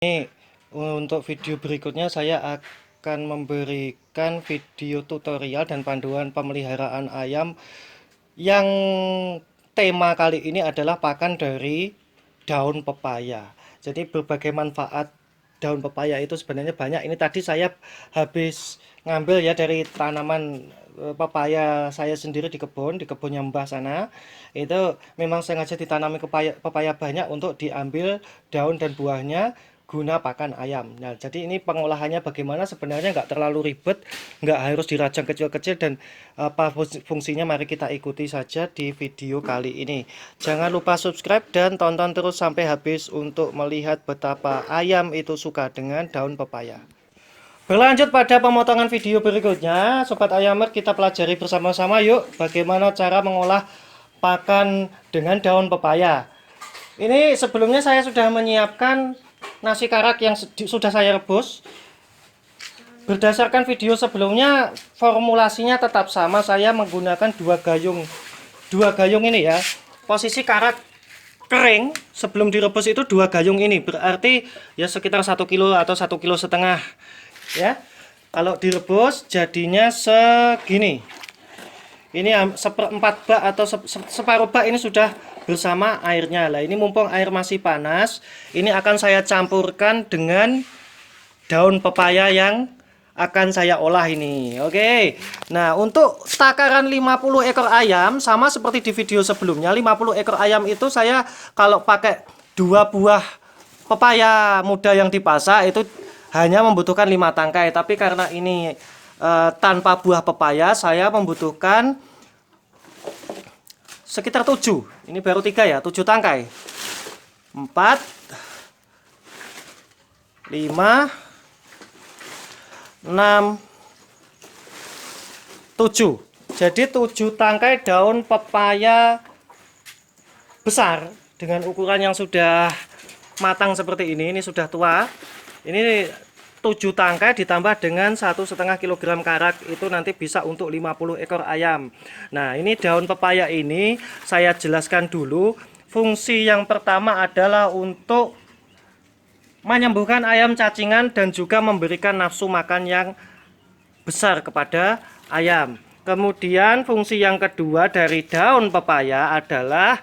Ini untuk video berikutnya saya akan memberikan video tutorial dan panduan pemeliharaan ayam yang tema kali ini adalah pakan dari daun pepaya. Jadi berbagai manfaat daun pepaya itu sebenarnya banyak. Ini tadi saya habis ngambil ya dari tanaman pepaya saya sendiri di kebunnya Mbah sana. Itu memang sengaja ditanami pepaya banyak untuk diambil daun dan buahnya guna pakan ayam. Nah, jadi ini pengolahannya bagaimana sebenarnya nggak terlalu ribet, nggak harus dirajang kecil-kecil dan apa fungsinya mari kita ikuti saja di video kali ini. Jangan lupa subscribe dan tonton terus sampai habis untuk melihat betapa ayam itu suka dengan daun pepaya. Berlanjut pada pemotongan video berikutnya, Sobat Ayamer, kita pelajari bersama-sama yuk bagaimana cara mengolah pakan dengan daun pepaya. Ini sebelumnya saya sudah menyiapkan nasi karak yang sudah saya rebus. Berdasarkan video sebelumnya, formulasinya tetap sama. Saya menggunakan dua gayung ini ya. Posisi karak kering sebelum direbus itu 2 gayung ini, berarti ya sekitar 1 kilo atau 1,5 kilo ya. Kalau direbus jadinya segini. Ini seperempat bak atau separuh bak ini sudah bersama airnya. Lah ini mumpung air masih panas, ini akan saya campurkan dengan daun pepaya yang akan saya olah ini. Oke. Nah, untuk takaran 50 ekor ayam sama seperti di video sebelumnya, 50 ekor ayam itu saya kalau pakai 2 buah pepaya muda yang dipasak itu hanya membutuhkan 5 tangkai, tapi karena ini tanpa buah pepaya saya membutuhkan sekitar 7. Ini baru 3 ya, 7 tangkai. 4 5 6 7. Jadi 7 tangkai daun pepaya besar dengan ukuran yang sudah matang seperti ini sudah tua. Ini 7 tangkai ditambah dengan 1,5 kilogram karak, itu nanti bisa untuk 50 ekor ayam. Nah, ini daun pepaya ini saya jelaskan dulu. Fungsi yang pertama adalah untuk menyembuhkan ayam cacingan dan juga memberikan nafsu makan yang besar kepada ayam. Kemudian fungsi yang kedua dari daun pepaya adalah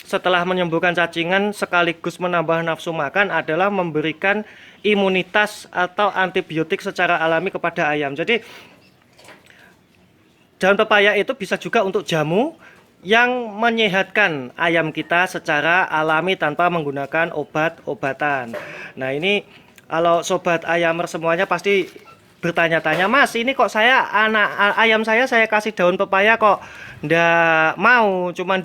setelah menyembuhkan cacingan sekaligus menambah nafsu makan adalah memberikan imunitas atau antibiotik secara alami kepada ayam. Jadi daun pepaya itu bisa juga untuk jamu yang menyehatkan ayam kita secara alami tanpa menggunakan obat-obatan. Nah, ini kalau sobat ayamer semuanya pasti bertanya-tanya, Mas, ini kok ayam saya kasih daun pepaya kok ndak mau, cuman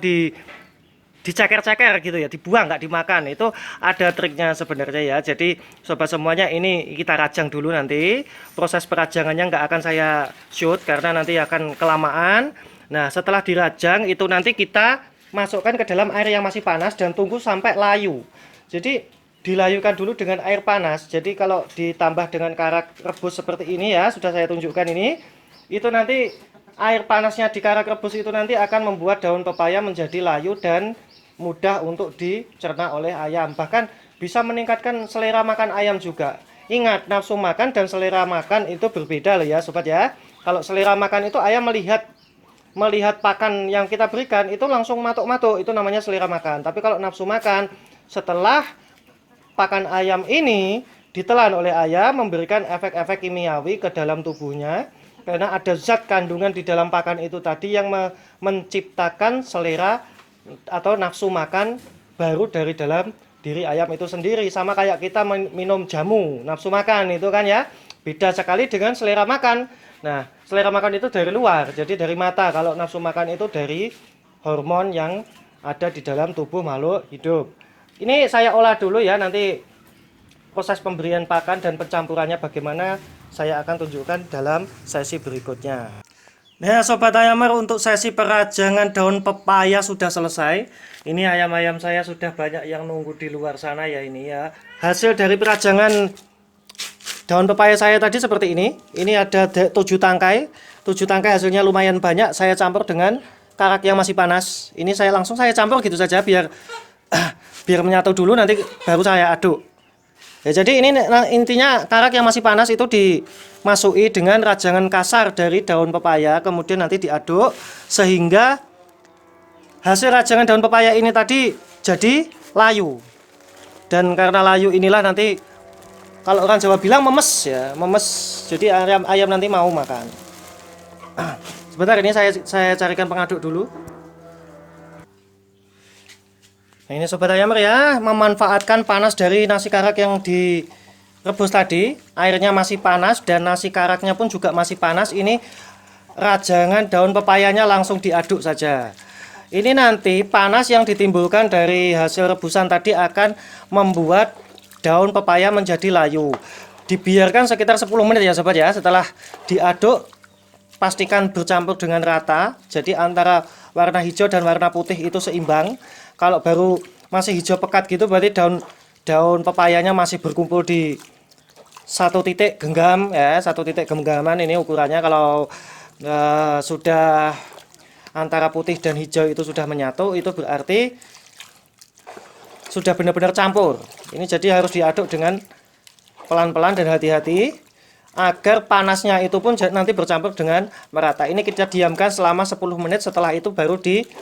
diceker-ceker gitu ya, dibuang nggak dimakan. Itu ada triknya sebenarnya ya. Jadi sobat semuanya, ini kita rajang dulu, nanti proses perajangannya nggak akan saya shoot karena nanti akan kelamaan. Nah, setelah dirajang itu nanti kita masukkan ke dalam air yang masih panas dan tunggu sampai layu. Jadi dilayukan dulu dengan air panas. Jadi kalau ditambah dengan karak rebus seperti ini ya, sudah saya tunjukkan ini, itu nanti air panasnya di karak rebus itu nanti akan membuat daun pepaya menjadi layu dan mudah untuk dicerna oleh ayam. Bahkan bisa meningkatkan selera makan ayam juga. Ingat, nafsu makan dan selera makan itu berbeda loh ya sobat ya. Kalau selera makan itu ayam melihat pakan yang kita berikan itu langsung matuk-matuk, itu namanya selera makan. Tapi kalau nafsu makan, setelah pakan ayam ini ditelan oleh ayam, memberikan efek-efek kimiawi ke dalam tubuhnya, karena ada zat kandungan di dalam pakan itu tadi yang menciptakan selera atau nafsu makan baru dari dalam diri ayam itu sendiri. Sama kayak kita minum jamu nafsu makan itu kan ya, beda sekali dengan selera makan. Nah, selera makan itu dari luar, jadi dari mata. Kalau nafsu makan itu dari hormon yang ada di dalam tubuh makhluk hidup. Ini saya olah dulu ya, nanti proses pemberian pakan dan pencampurannya bagaimana saya akan tunjukkan dalam sesi berikutnya. Nah, sobat ayamer, untuk sesi perajangan daun pepaya sudah selesai. Ini ayam-ayam saya sudah banyak yang nunggu di luar sana ya, ini ya. Hasil dari perajangan daun pepaya saya tadi seperti ini. Ini ada 7 tangkai. 7 tangkai hasilnya lumayan banyak. Saya campur dengan karak yang masih panas. Ini saya langsung campur gitu saja biar biar menyatu dulu, nanti baru saya aduk. Ya, jadi ini intinya karak yang masih panas itu dimasuki dengan rajangan kasar dari daun pepaya, kemudian nanti diaduk sehingga hasil rajangan daun pepaya ini tadi jadi layu. Dan karena layu inilah nanti kalau orang Jawa bilang memes ya, memes. Jadi ayam nanti mau makan. Sebentar, ini saya carikan pengaduk dulu. Nah, ini sobat ayam ya, memanfaatkan panas dari nasi karak yang direbus tadi. Airnya masih panas dan nasi karaknya pun juga masih panas. Ini rajangan daun pepayanya langsung diaduk saja. Ini nanti panas yang ditimbulkan dari hasil rebusan tadi akan membuat daun pepaya menjadi layu. Dibiarkan sekitar 10 menit ya sobat ya. Setelah diaduk, pastikan bercampur dengan rata. Jadi antara warna hijau dan warna putih itu seimbang. Kalau baru masih hijau pekat gitu berarti daun pepayanya masih berkumpul di satu titik genggam ya, satu titik genggaman. Ini ukurannya. Kalau sudah antara putih dan hijau itu sudah menyatu, itu berarti sudah benar-benar campur. Ini jadi harus diaduk dengan pelan-pelan dan hati-hati agar panasnya itu pun nanti bercampur dengan merata. Ini kita diamkan selama 10 menit, setelah itu baru diberikan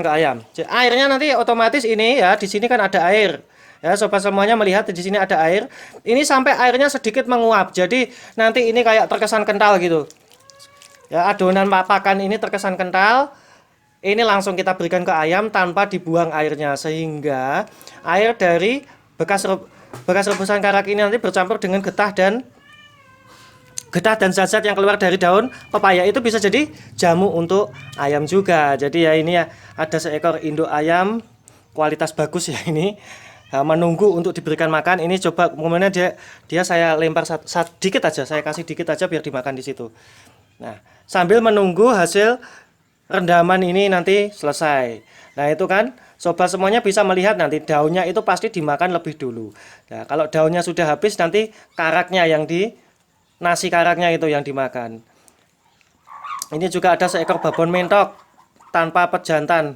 ke ayam. Airnya nanti otomatis ini ya, di sini kan ada air. Ya, sobat semuanya melihat di sini ada air. Ini sampai airnya sedikit menguap. Jadi nanti ini kayak terkesan kental gitu. Ya, adonan pakan ini terkesan kental. Ini langsung kita berikan ke ayam tanpa dibuang airnya, sehingga air dari bekas rebusan karak ini nanti bercampur dengan getah dan zat-zat yang keluar dari daun pepaya. Itu bisa jadi jamu untuk ayam juga. Jadi ya, ini ya ada seekor induk ayam kualitas bagus ya, ini menunggu untuk diberikan makan. Ini coba kemudian dia saya lempar sedikit aja, saya kasih dikit aja biar dimakan di situ. Nah, sambil menunggu hasil rendaman ini nanti selesai. Nah, itu kan sobat semuanya bisa melihat nanti daunnya itu pasti dimakan lebih dulu. Nah, kalau daunnya sudah habis, nanti karaknya nasi karaknya itu yang dimakan. Ini juga ada seekor babon mentok tanpa pejantan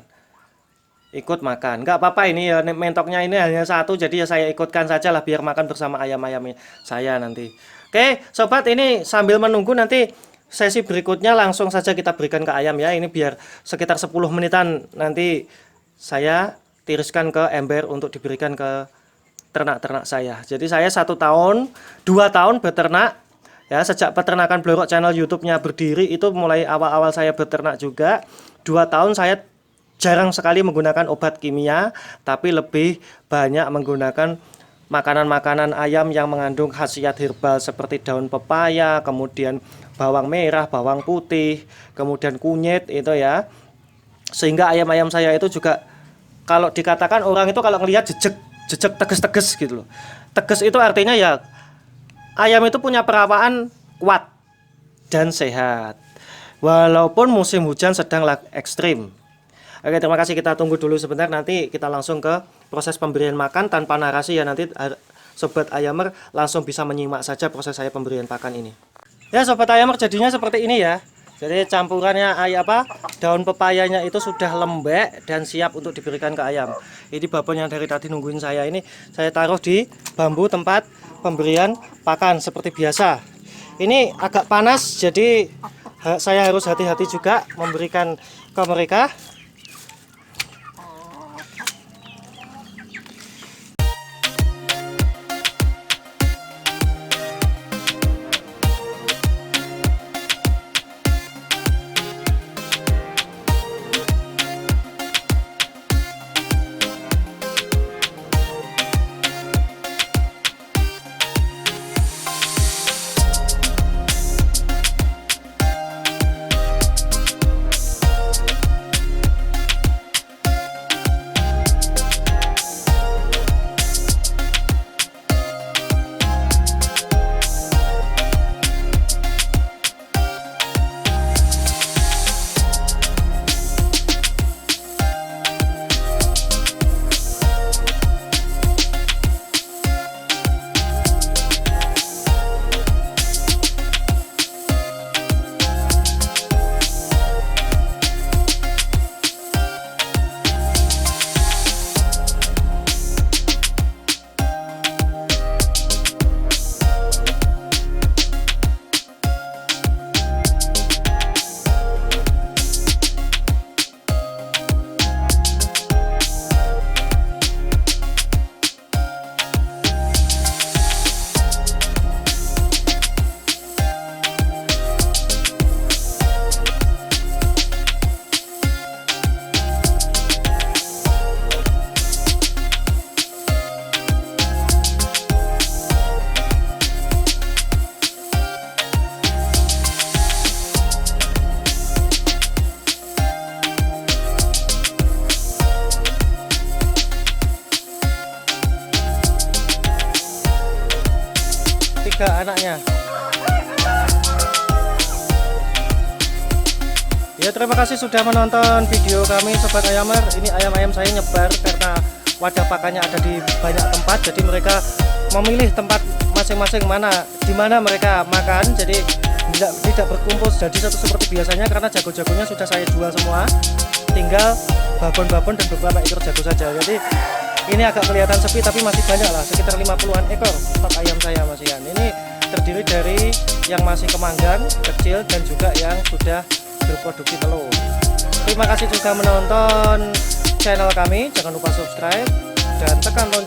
ikut makan. Enggak apa-apa, ini ya mentoknya ini hanya satu, jadi ya saya ikutkan saja lah biar makan bersama ayam-ayam saya nanti. Oke, sobat, ini sambil menunggu nanti sesi berikutnya langsung saja kita berikan ke ayam ya. Ini biar sekitar 10 menitan nanti saya tiriskan ke ember untuk diberikan ke ternak-ternak saya. Jadi saya 1 tahun, 2 tahun beternak ya, sejak peternakan Blorok channel YouTube-nya berdiri itu mulai awal-awal saya beternak juga. 2 tahun saya jarang sekali menggunakan obat kimia, tapi lebih banyak menggunakan makanan-makanan ayam yang mengandung khasiat herbal seperti daun pepaya, kemudian bawang merah, bawang putih, kemudian kunyit itu ya. Sehingga ayam-ayam saya itu juga kalau dikatakan orang itu kalau ngelihat jejak teges-teges gitu loh. Teges itu artinya ya ayam itu punya perawaan kuat dan sehat. Walaupun musim hujan sedang ekstrim. Oke, terima kasih, kita tunggu dulu sebentar, nanti kita langsung ke proses pemberian makan tanpa narasi ya, nanti sobat ayamer langsung bisa menyimak saja proses saya pemberian pakan ini. Ya sobat ayamer, jadinya seperti ini ya. Jadi campurannya daun pepayanya itu sudah lembek dan siap untuk diberikan ke ayam. Ini babon yang dari tadi nungguin saya ini saya taruh di bambu tempat pemberian pakan seperti biasa. Ini agak panas, jadi saya harus hati-hati juga memberikan ke mereka. 3 anaknya. Ya, terima kasih sudah menonton video kami Sobat Ayamer. Ini ayam-ayam saya nyebar karena wadah pakannya ada di banyak tempat, jadi mereka memilih tempat masing-masing di mana mereka makan, jadi tidak berkumpul jadi satu seperti biasanya karena jago-jagonya sudah saya jual semua, tinggal babon-babon dan beberapa ekor jago saja. Jadi ini agak kelihatan sepi tapi masih banyak lah, sekitar 50-an ekor stok ayam saya Mas Ian. Ini terdiri dari yang masih kemanggang, kecil, dan juga yang sudah berproduksi telur. Terima kasih juga menonton channel kami, jangan lupa subscribe dan tekan lonceng